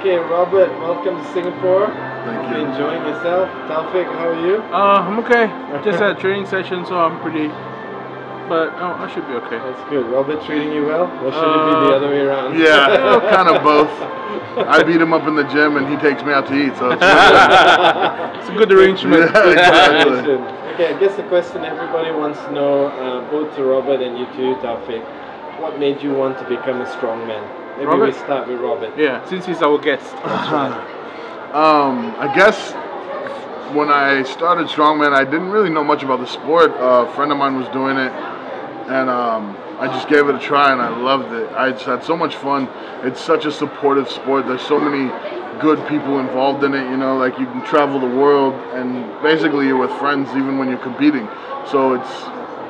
Okay, Robert, welcome to Singapore. Thank you. Enjoying yourself? Taufiq, how are you? I'm okay. Just had a training session, so I'm pretty. But I should be okay. That's good. Robert treating you well? Or should it be the other way around? Yeah, kind of both. I beat him up in the gym and he takes me out to eat, so it's it's a good arrangement. Yeah, exactly. Okay, I guess the question everybody wants to know, both to Robert and you too, Taufiq, what made you want to become a strongman? Maybe Robert? we start with Robert. Yeah, since he's our guest. I guess when I started Strongman, I didn't really know much about the sport. A friend of mine was doing it, and I just gave it a try, and I loved it. I just had so much fun. It's such a supportive sport. There's so many good people involved in it, you know, like you can travel the world, and basically you're with friends even when you're competing. So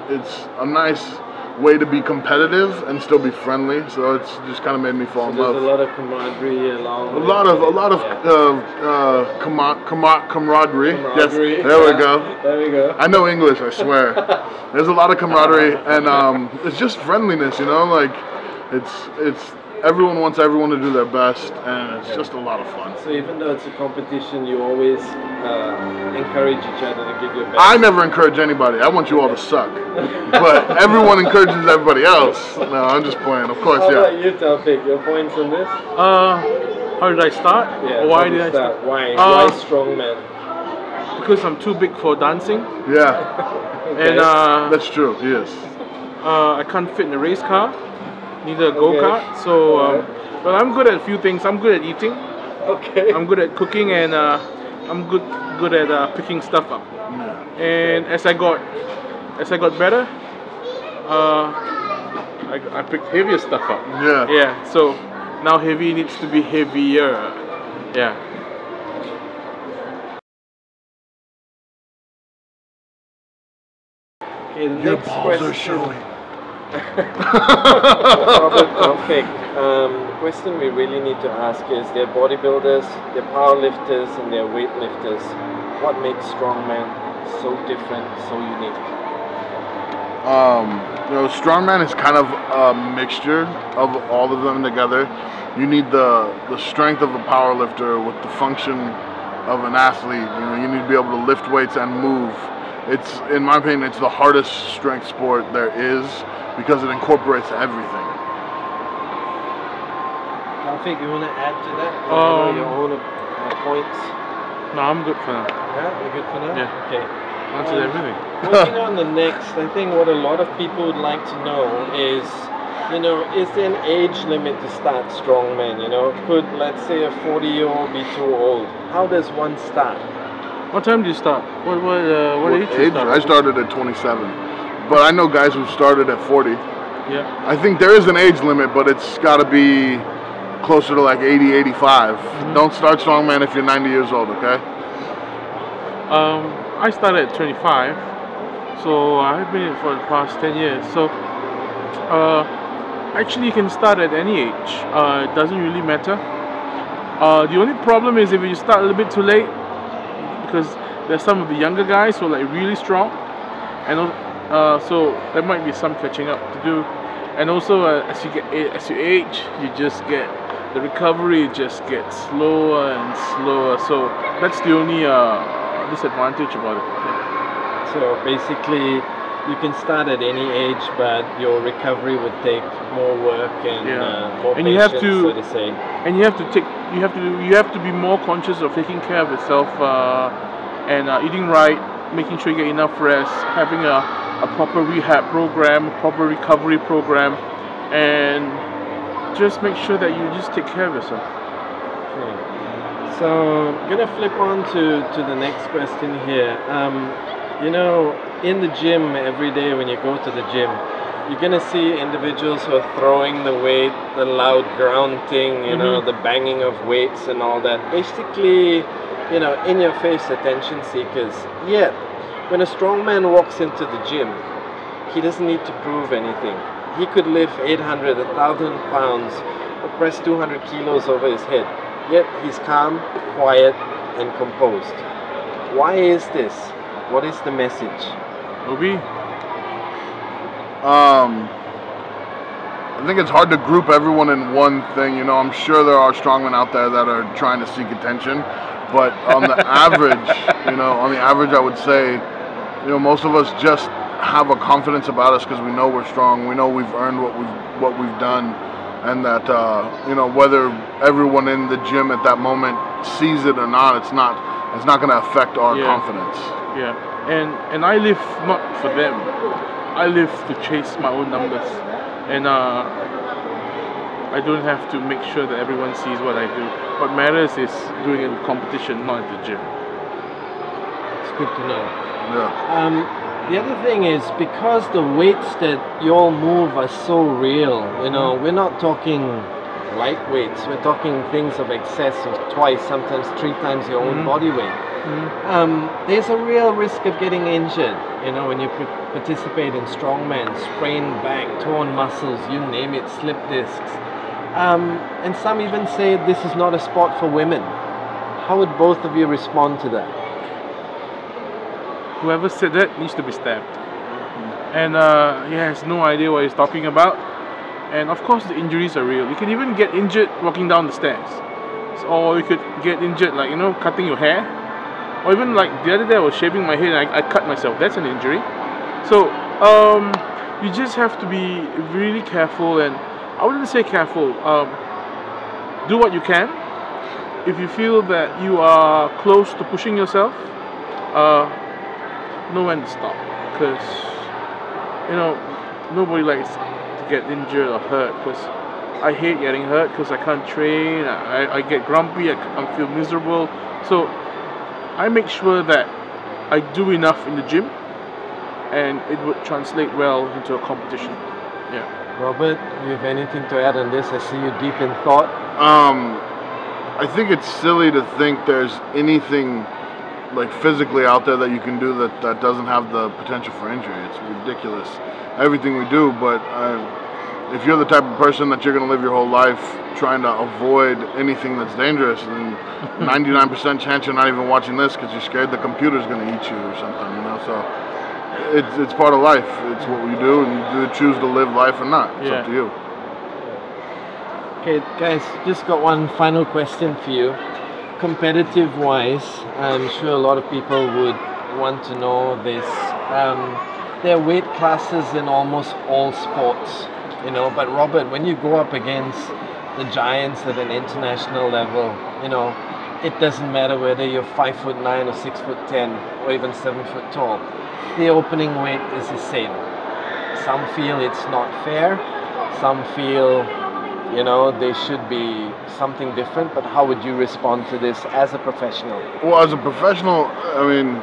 it's a nice way to be competitive and still be friendly, so it's just kind of made me fall in love. There's a lot of camaraderie along. A lot of camaraderie. Yes, there we go. There we go. I know English, I swear. There's a lot of camaraderie, and it's just friendliness, you know. Like it's everyone wants everyone to do their best, and it's just a lot of fun. So even though it's a competition, you always encourage each other to give your best. I never encourage anybody. I want you all to suck. But everyone encourages everybody else. No, I'm just playing. Of course, How yeah. about you, Taufiq? Your points on this? How did I start? Yeah, Or why did I start? Why strongman? Because I'm too big for dancing. Yeah, Okay. And that's true. He is. I can't fit in a race car, neither a go-kart. So, well, I'm good at a few things. I'm good at eating. Okay. I'm good at cooking, and I'm good at picking stuff up. And as I got better, I picked heavier stuff up. Yeah. Yeah. So now heavy needs to be heavier. Yeah. Okay, the Your next balls question. are showing. Robert Taufiq, the question we really need to ask is, they're bodybuilders, they're powerlifters, and they're weightlifters. What makes strongman so different, so unique? You know, strongman is kind of a mixture of all of them together. You need the strength of a power lifter with the function of an athlete. You know, you need to be able to lift weights and move. It's, in my opinion, it's the hardest strength sport there is because it incorporates everything. Taufiq, you want to add to that? Your own points? No, I'm good for now. Yeah, you're good for now? Yeah. Okay. Answered everything. Moving on the next, I think what a lot of people would like to know is, you know, is there an age limit to start strongman? You know, could, let's say, a 40-year-old be too old? How does one start? What time do you start? What age do you start? I started at 27, but I know guys who started at 40. Yeah. I think there is an age limit, but it's got to be closer to like 80, 85. Don't start strongman if you're 90 years old, okay? I started at 25, so I've been in it for the past 10 years. So actually, you can start at any age. It doesn't really matter. The only problem is if you start a little bit too late, because there's some of the younger guys who are like really strong, and so there might be some catching up to do. And also, as you age, you just get the recovery just gets slower and slower. So that's the only disadvantage about it. Yeah. So basically, you can start at any age, but your recovery would take more work and more and patience, you have to, so to say. And you have to be more conscious of taking care of yourself and eating right, making sure you get enough rest, having a proper rehab program, a proper recovery program, and just make sure that you just take care of yourself. Okay. So I'm gonna flip on to the next question here. You know, in the gym every day when you go to the gym, you're gonna see individuals who are throwing the weight, the loud grunting, you know, the banging of weights and all that. Basically, you know, in your face attention seekers. Yet, when a strongman walks into the gym, he doesn't need to prove anything. He could lift 800, 1,000 pounds, or press 200 kilos over his head. Yet he's calm, quiet, and composed. Why is this? What is the message? Obi? I think it's hard to group everyone in one thing. You know, I'm sure there are strongmen out there that are trying to seek attention, but on the average, I would say, most of us just have a confidence about us because we know we're strong. We know we've earned what we've done, and that whether everyone in the gym at that moment sees it or not, it's not going to affect our confidence. Yeah, and I live not for them. I live to chase my own numbers, and I don't have to make sure that everyone sees what I do. What matters is doing it in competition, not at the gym. It's good to know. Yeah. The other thing is, because the weights that you all move are so real, we're not talking light weights, we're talking things of excess of twice, sometimes 3 times your own body weight. There's a real risk of getting injured, when you participate in strongman, sprained back, torn muscles, you name it, slip discs. And some even say this is not a sport for women. How would both of you respond to that? Whoever said that needs to be stabbed. And he has no idea what he's talking about. And of course the injuries are real. You can even get injured walking down the stairs. Or you could get injured like, cutting your hair. Or even like the other day I was shaving my head and I cut myself. That's an injury. So you just have to be really careful, and I wouldn't say careful. Do what you can. If you feel that you are close to pushing yourself, know when to stop, because nobody likes to get injured or hurt, because I hate getting hurt because I can't train. I get grumpy, I feel miserable. So I make sure that I do enough in the gym and it would translate well into a competition. Yeah. Robert, you have anything to add on this? I see you deep in thought. I think it's silly to think there's anything like physically out there that you can do that doesn't have the potential for injury. It's ridiculous, everything we do. But if you're the type of person that you're going to live your whole life trying to avoid anything that's dangerous, then 99% chance you're not even watching this because you're scared the computer's going to eat you or something. So it's part of life. It's what we do, and you do choose to live life or not. It's up to you. Okay, guys, just got one final question for you. Competitive wise, I'm sure a lot of people would want to know this. There are weight classes in almost all sports, but Robert, when you go up against the giants at an international level, it doesn't matter whether you're 5'9" or 6'10" or even 7 foot tall. The opening weight is the same. Some feel it's not fair, some feel there should be something different, but how would you respond to this as a professional? Well, as a professional, I mean,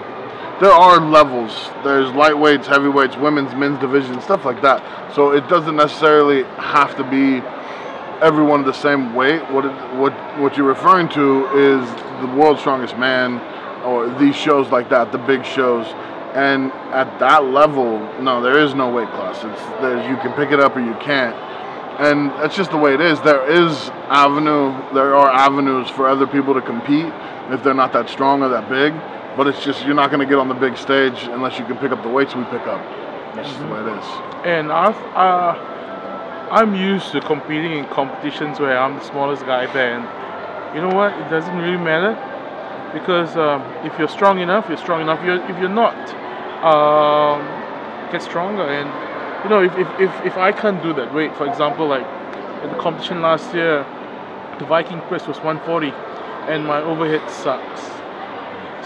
there are levels. There's lightweights, heavyweights, women's, men's division, stuff like that. So it doesn't necessarily have to be everyone the same weight. What you're referring to is the World's Strongest Man, or these shows like that, the big shows. And at that level, no, there is no weight class. You can pick it up or you can't. And that's just the way it is. There are avenues for other people to compete if they're not that strong or that big. But it's just, you're not going to get on the big stage unless you can pick up the weights we pick up. That's just the way it is. And I'm used to competing in competitions where I'm the smallest guy there. And you know what? It doesn't really matter. Because if you're strong enough, you're strong enough. If you're not, get stronger. And if I can't do that weight, for example, like at the competition last year, the Viking press was 140 and my overhead sucks.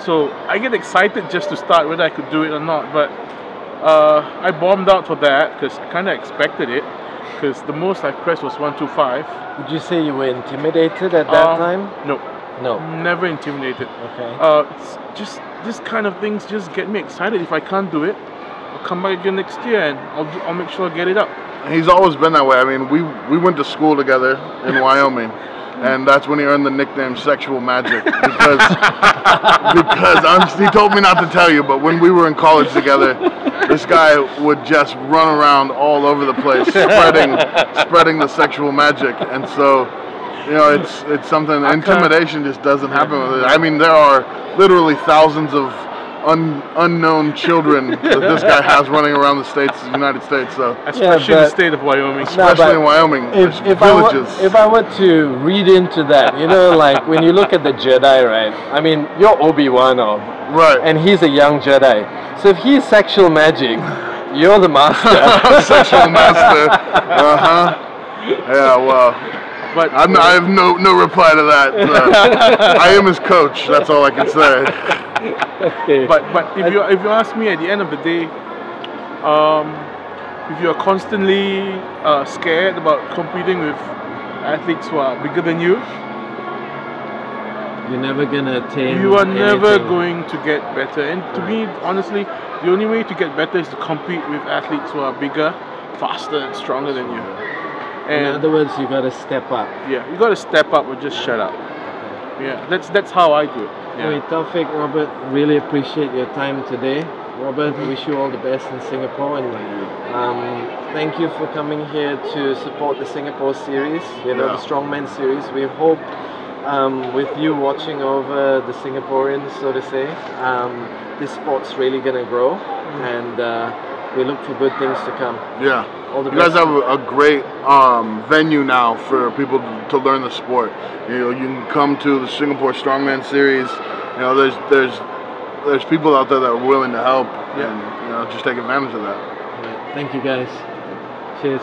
So I get excited just to start whether I could do it or not, but I bombed out for that because I kind of expected it, because the most I've pressed was 125. Would you say you were intimidated at that time? No, never intimidated. Okay. It's just this kind of things just get me excited. If I can't do it, I'll come back again next year and I'll make sure I get it up. He's always been that way. I mean, we went to school together in Wyoming, and that's when he earned the nickname Sexual Magic, because he told me not to tell you, but when we were in college together, this guy would just run around all over the place spreading the sexual magic. And so, it's something, intimidation just doesn't happen with it. I mean, there are literally thousands of unknown children that this guy has running around the United States. So Especially the state of Wyoming. especially in Wyoming, if villages. if I were to read into that, you know, like when you look at the Jedi, right? I mean, you're Obi-Wan, Right. and he's a young Jedi. So if he's sexual magic, you're the master. Sexual master. Yeah, well, But I have no reply to that. I am his coach. That's all I can say. Okay. But if you ask me, at the end of the day, if you are constantly scared about competing with athletes who are bigger than you, you're never gonna attain. you are never anything. going to get better. And to me, honestly, the only way to get better is to compete with athletes who are bigger, faster, and stronger than you. In And other words, you gotta step up. yeah, you got to step up or just shut up. Yeah, that's how I do it. Anyway, Yeah. Taufiq, Robert, really appreciate your time today. Robert, wish you all the best in Singapore, and thank you for coming here to support the Singapore series, you know, Yeah. the Strongman series. We hope with you watching over the Singaporeans, so to say, this sport's really gonna grow, and we look for good things to come. Yeah. All the You guys best. have a great venue now for people to learn the sport. You know, you can come to the Singapore Strongman Series. You know, there's people out there that are willing to help, and you know, just take advantage of that. All right, thank you guys. Cheers.